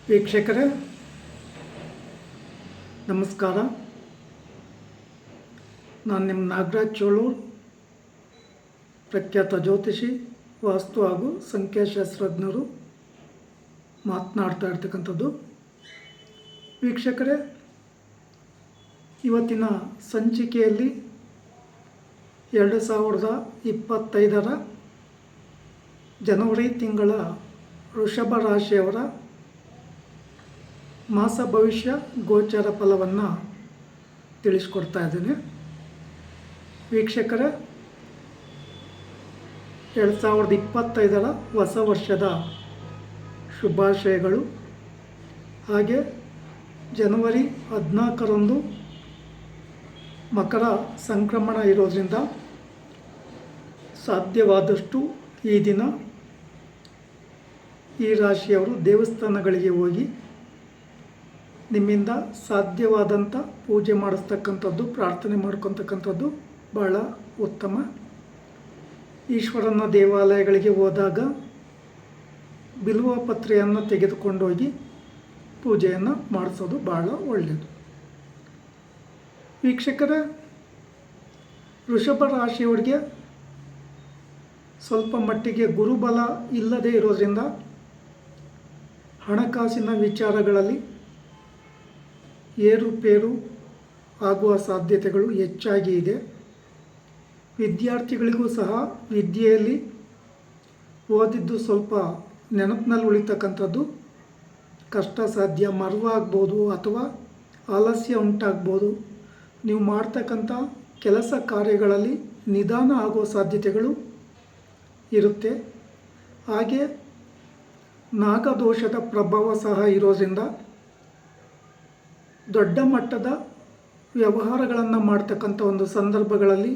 ವೀಕ್ಷಕರೇ ನಮಸ್ಕಾರ. ನಾನು ನಿಮ್ಮ ನಾಗರಾಜ್ ಚೋಳೂರು, ಪ್ರಖ್ಯಾತ ಜ್ಯೋತಿಷಿ, ವಾಸ್ತು ಹಾಗೂ ಸಂಖ್ಯಾಶಾಸ್ತ್ರಜ್ಞರು ಮಾತನಾಡ್ತಾ ಇರ್ತಕ್ಕಂಥದ್ದು. ವೀಕ್ಷಕರೇ, ಇವತ್ತಿನ ಸಂಚಿಕೆಯಲ್ಲಿ 2025 ಜನವರಿ ತಿಂಗಳ ವೃಷಭ ರಾಶಿಯವರ ಮಾಸ ಭವಿಷ್ಯ ಗೋಚಾರ ಫಲವನ್ನು ತಿಳಿಸ್ಕೊಡ್ತಾ ಇದ್ದೇನೆ. ವೀಕ್ಷಕರೇ, 2025 ಹೊಸ ವರ್ಷದ ಶುಭಾಶಯಗಳು. ಹಾಗೆ ಜನವರಿ 14ರಂದು ಮಕರ ಸಂಕ್ರಮಣ ಇರೋದರಿಂದ ಸಾಧ್ಯವಾದಷ್ಟು ಈ ದಿನ ಈ ರಾಶಿಯವರು ದೇವಸ್ಥಾನಗಳಿಗೆ ಹೋಗಿ ನಿಮ್ಮಿಂದ ಸಾಧ್ಯವಾದಂಥ ಪೂಜೆ ಮಾಡಿಸ್ತಕ್ಕಂಥದ್ದು, ಪ್ರಾರ್ಥನೆ ಮಾಡ್ಕೊತಕ್ಕಂಥದ್ದು ಭಾಳ ಉತ್ತಮ. ಈಶ್ವರನ ದೇವಾಲಯಗಳಿಗೆ ಹೋದಾಗ ಬಿಲ್ವ ಪತ್ರೆಯನ್ನು ತೆಗೆದುಕೊಂಡೋಗಿ ಪೂಜೆಯನ್ನು ಮಾಡಿಸೋದು ಭಾಳ ಒಳ್ಳೆಯದು. ವೀಕ್ಷಕರೇ, ವೃಷಭ ರಾಶಿಯವರಿಗೆ ಸ್ವಲ್ಪ ಮಟ್ಟಿಗೆ ಗುರುಬಲ ಇಲ್ಲದೇ ಇರೋದರಿಂದ ಹಣಕಾಸಿನ ವಿಚಾರಗಳಲ್ಲಿ ಏರುಪೇರು ಆಗುವ ಸಾಧ್ಯತೆಗಳು ಹೆಚ್ಚಾಗಿ ಇದೆ. ವಿದ್ಯಾರ್ಥಿಗಳಿಗೂ ಸಹ ವಿದ್ಯೆಯಲ್ಲಿ ಓದಿದ್ದು ಸ್ವಲ್ಪ ನೆನಪಿನಲ್ಲಿ ಉಳಿತಕ್ಕಂಥದ್ದು ಕಷ್ಟ ಸಾಧ್ಯ, ಮರವಾಗ್ಬೋದು ಅಥವಾ ಆಲಸ್ಯ ಉಂಟಾಗ್ಬೋದು. ನೀವು ಮಾಡ್ತಕ್ಕಂಥ ಕೆಲಸ ಕಾರ್ಯಗಳಲ್ಲಿ ನಿಧಾನ ಆಗುವ ಸಾಧ್ಯತೆಗಳು ಇರುತ್ತೆ. ಹಾಗೆ ನಾಗದೋಷದ ಪ್ರಭಾವ ಸಹ ಇರೋದ್ರಿಂದ ದೊಡ್ಡ ಮಟ್ಟದ ವ್ಯವಹಾರಗಳನ್ನು ಮಾಡ್ತಕ್ಕಂಥ ಒಂದು ಸಂದರ್ಭಗಳಲ್ಲಿ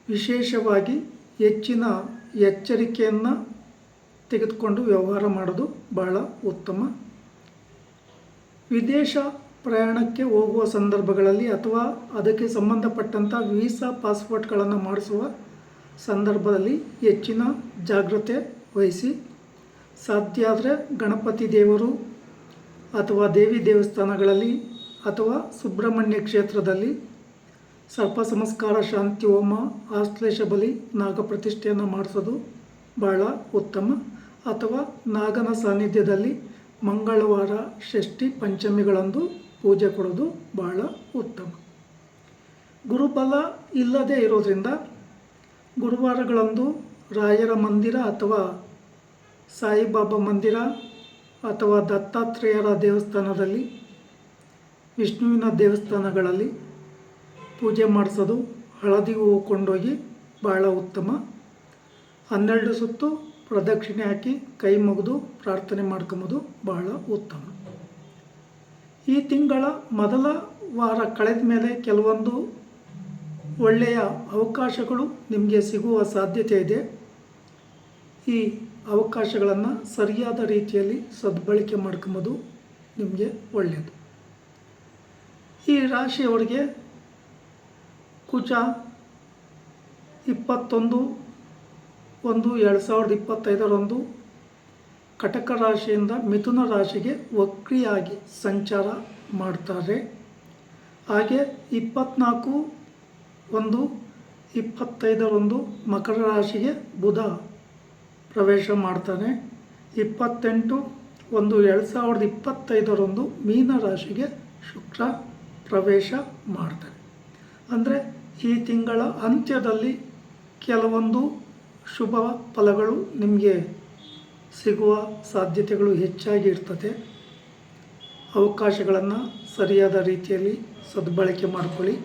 ವಿಶೇಷವಾಗಿ ಹೆಚ್ಚಿನ ಎಚ್ಚರಿಕೆಯನ್ನು ತೆಗೆದುಕೊಂಡು ವ್ಯವಹಾರ ಮಾಡೋದು ಬಹಳ ಉತ್ತಮ. ವಿದೇಶ ಪ್ರಯಾಣಕ್ಕೆ ಹೋಗುವ ಸಂದರ್ಭಗಳಲ್ಲಿ ಅಥವಾ ಅದಕ್ಕೆ ಸಂಬಂಧಪಟ್ಟಂಥ ವೀಸಾ ಪಾಸ್ಪೋರ್ಟ್ಗಳನ್ನು ಮಾಡಿಸುವ ಸಂದರ್ಭದಲ್ಲಿ ಹೆಚ್ಚಿನ ಜಾಗ್ರತೆ ವಹಿಸಿ. ಸಾಧ್ಯ ಆದರೆ ಗಣಪತಿ ದೇವರು ಅಥವಾ ದೇವಿ ದೇವಸ್ಥಾನಗಳಲ್ಲಿ ಅಥವಾ ಸುಬ್ರಹ್ಮಣ್ಯ ಕ್ಷೇತ್ರದಲ್ಲಿ ಸರ್ಪ ಸಂಸ್ಕಾರ, ಶಾಂತಿ ಹೋಮ, ಆಶ್ಲೇಷ ಬಲಿ, ನಾಗಪ್ರತಿಷ್ಠೆಯನ್ನು ಮಾಡಿಸೋದು ಭಾಳ ಉತ್ತಮ. ಅಥವಾ ನಾಗನ ಸಾನ್ನಿಧ್ಯದಲ್ಲಿ ಮಂಗಳವಾರ, ಷಷ್ಠಿ, ಪಂಚಮಿಗಳಂದು ಪೂಜೆ ಕೊಡೋದು ಭಾಳ ಉತ್ತಮ. ಗುರುಬಲ ಇಲ್ಲದೇ ಇರೋದರಿಂದ ಗುರುವಾರಗಳಂದು ರಾಯರ ಮಂದಿರ ಅಥವಾ ಸಾಯಿಬಾಬಾ ಮಂದಿರ ಅಥವಾ ದತ್ತಾತ್ರೇಯರ ದೇವಸ್ಥಾನದಲ್ಲಿ, ವಿಷ್ಣುವಿನ ದೇವಸ್ಥಾನಗಳಲ್ಲಿ ಪೂಜೆ ಮಾಡಿಸೋದು, ಹಳದಿ ಹೂವು ಕೊಂಡೋಗಿ ಭಾಳ ಉತ್ತಮ. 12 ಸುತ್ತು ಪ್ರದಕ್ಷಿಣೆ ಹಾಕಿ ಕೈ ಮುಗಿದು ಪ್ರಾರ್ಥನೆ ಮಾಡ್ಕೊಂಬೋದು ಭಾಳ ಉತ್ತಮ. ಈ ತಿಂಗಳ ಮೊದಲ ವಾರ ಕಳೆದ ಮೇಲೆ ಕೆಲವೊಂದು ಒಳ್ಳೆಯ ಅವಕಾಶಗಳು ನಿಮಗೆ ಸಿಗುವ ಸಾಧ್ಯತೆ ಇದೆ. ಈ ಅವಕಾಶಗಳನ್ನು ಸರಿಯಾದ ರೀತಿಯಲ್ಲಿ ಸದ್ಬಳಕೆ ಮಾಡ್ಕೊಂಬೋದು ನಿಮಗೆ ಒಳ್ಳೆಯದು. ಈ ರಾಶಿಯವರಿಗೆ ಕುಜ 21/1/2025 ಕಟಕ ರಾಶಿಯಿಂದ ಮಿಥುನ ರಾಶಿಗೆ ವಕ್ರಿಯಾಗಿ ಸಂಚಾರ ಮಾಡ್ತಾರೆ. ಹಾಗೆ 24/1/25 ಮಕರ ರಾಶಿಗೆ ಬುಧ ಪ್ರವೇಶ ಮಾಡ್ತಾನೆ. 28/1/2025 ಮೀನ ರಾಶಿಗೆ ಶುಕ್ರ ಪ್ರವೇಶ ಮಾಡ್ತಾನೆ. ಅಂದರೆ ಈ ತಿಂಗಳ ಅಂತ್ಯದಲ್ಲಿ ಕೆಲವೊಂದು ಶುಭ ಫಲಗಳು ನಿಮಗೆ ಸಿಗುವ ಸಾಧ್ಯತೆಗಳು ಹೆಚ್ಚಾಗಿ ಇರ್ತದೆ. ಅವಕಾಶಗಳನ್ನು ಸರಿಯಾದ ರೀತಿಯಲ್ಲಿ ಸದ್ಬಳಕೆ ಮಾಡಿಕೊಳ್ಳಿ.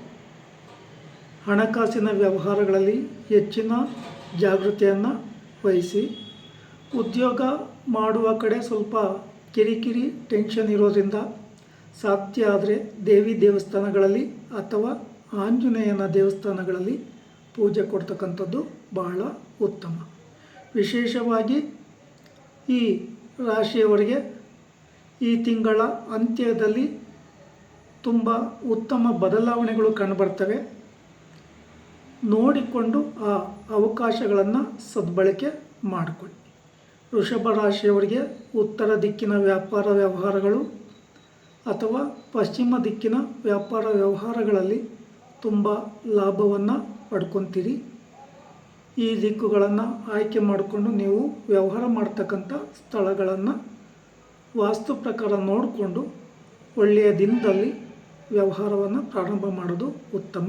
ಹಣಕಾಸಿನ ವ್ಯವಹಾರಗಳಲ್ಲಿ ಹೆಚ್ಚಿನ ಜಾಗೃತಿಯನ್ನು ವಹಿಸಿ. ಉದ್ಯೋಗ ಮಾಡುವ ಕಡೆ ಸ್ವಲ್ಪ ಕಿರಿಕಿರಿ, ಟೆನ್ಷನ್ ಇರೋದ್ರಿಂದ ಸಾಧ್ಯ ಆದರೆ ದೇವಿ ದೇವಸ್ಥಾನಗಳಲ್ಲಿ ಅಥವಾ ಆಂಜನೇಯನ ದೇವಸ್ಥಾನಗಳಲ್ಲಿ ಪೂಜೆ ಕೊಡ್ತಕ್ಕಂಥದ್ದು ಬಹಳ ಉತ್ತಮ. ವಿಶೇಷವಾಗಿ ಈ ರಾಶಿಯವರಿಗೆ ಈ ತಿಂಗಳ ಅಂತ್ಯದಲ್ಲಿ ತುಂಬ ಉತ್ತಮ ಬದಲಾವಣೆಗಳು ಕಂಡುಬರ್ತವೆ. ನೋಡಿಕೊಂಡು ಆ ಅವಕಾಶಗಳನ್ನು ಸದ್ಬಳಕೆ ಮಾಡಿಕೊಳ್ಳಿ. ವೃಷಭ ರಾಶಿಯವರಿಗೆ ಉತ್ತರ ದಿಕ್ಕಿನ ವ್ಯಾಪಾರ ವ್ಯವಹಾರಗಳು ಅಥವಾ ಪಶ್ಚಿಮ ದಿಕ್ಕಿನ ವ್ಯಾಪಾರ ವ್ಯವಹಾರಗಳಲ್ಲಿ ತುಂಬ ಲಾಭವನ್ನು ಪಡ್ಕೊತೀರಿ. ಈ ದಿಕ್ಕುಗಳನ್ನು ಆಯ್ಕೆ ಮಾಡಿಕೊಂಡು ನೀವು ವ್ಯವಹಾರ ಮಾಡ್ತಕ್ಕಂಥ ಸ್ಥಳಗಳನ್ನು ವಾಸ್ತು ಪ್ರಕಾರ ನೋಡಿಕೊಂಡು ಒಳ್ಳೆಯ ದಿನದಲ್ಲಿ ವ್ಯವಹಾರವನ್ನು ಪ್ರಾರಂಭ ಮಾಡೋದು ಉತ್ತಮ.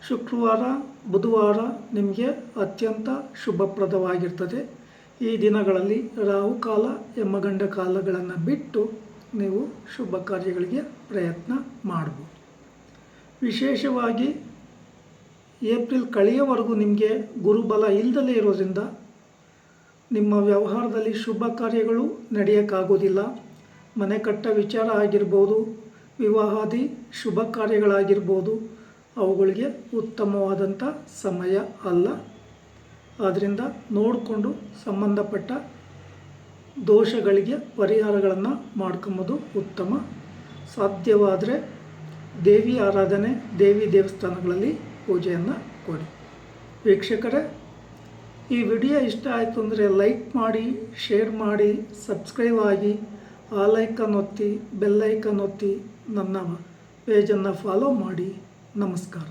ಶುಕ್ರವಾರ ಬುಧವಾರ ನಿಮಗೆ ಅತ್ಯಂತ ಶುಭಪ್ರದವಾಗಿರ್ತದೆ. ಈ ದಿನಗಳಲ್ಲಿ ರಾಹುಕಾಲ ಯಮಗಂಡ ಕಾಲಗಳನ್ನು ಬಿಟ್ಟು ನೀವು ಶುಭ ಕಾರ್ಯಗಳಿಗೆ ಪ್ರಯತ್ನ ಮಾಡ್ಬೋದು. ವಿಶೇಷವಾಗಿ ಏಪ್ರಿಲ್ ಕಳೆಯವರೆಗೂ ನಿಮಗೆ ಗುರುಬಲ ಇಲ್ಲದಲೇ ಇರೋದ್ರಿಂದ ನಿಮ್ಮ ವ್ಯವಹಾರದಲ್ಲಿ ಶುಭ ಕಾರ್ಯಗಳು ನಡೆಯೋಕ್ಕಾಗೋದಿಲ್ಲ. ಮನೆ ಕಟ್ಟ ವಿಚಾರ ಆಗಿರ್ಬೋದು, ವಿವಾಹಾದಿ ಶುಭ ಕಾರ್ಯಗಳಾಗಿರ್ಬೋದು, ಅವುಗಳಿಗೆ ಉತ್ತಮವಾದಂಥ ಸಮಯ ಅಲ್ಲ. ಆದ್ದರಿಂದ ನೋಡಿಕೊಂಡು ಸಂಬಂಧಪಟ್ಟ ದೋಷಗಳಿಗೆ ಪರಿಹಾರಗಳನ್ನು ಮಾಡ್ಕೊಂಬೋದು ಉತ್ತಮ. ಸಾಧ್ಯವಾದರೆ ದೇವಿ ಆರಾಧನೆ, ದೇವಿ ದೇವಸ್ಥಾನಗಳಲ್ಲಿ ಪೂಜೆಯನ್ನು ಕೊಡಿ. ವೀಕ್ಷಕರೇ, ಈ ವಿಡಿಯೋ ಇಷ್ಟ ಆಯಿತು ಅಂದರೆ ಲೈಕ್ ಮಾಡಿ, ಶೇರ್ ಮಾಡಿ, ಸಬ್ಸ್ಕ್ರೈಬ್ ಆಗಿ, ಆಲ್ ಐಕಾನ್ ಒತ್ತಿ, ಬೆಲ್ ಐಕಾನ್ ಒತ್ತಿ ನನ್ನ ಪೇಜನ್ನು ಫಾಲೋ ಮಾಡಿ. ನಮಸ್ಕಾರ.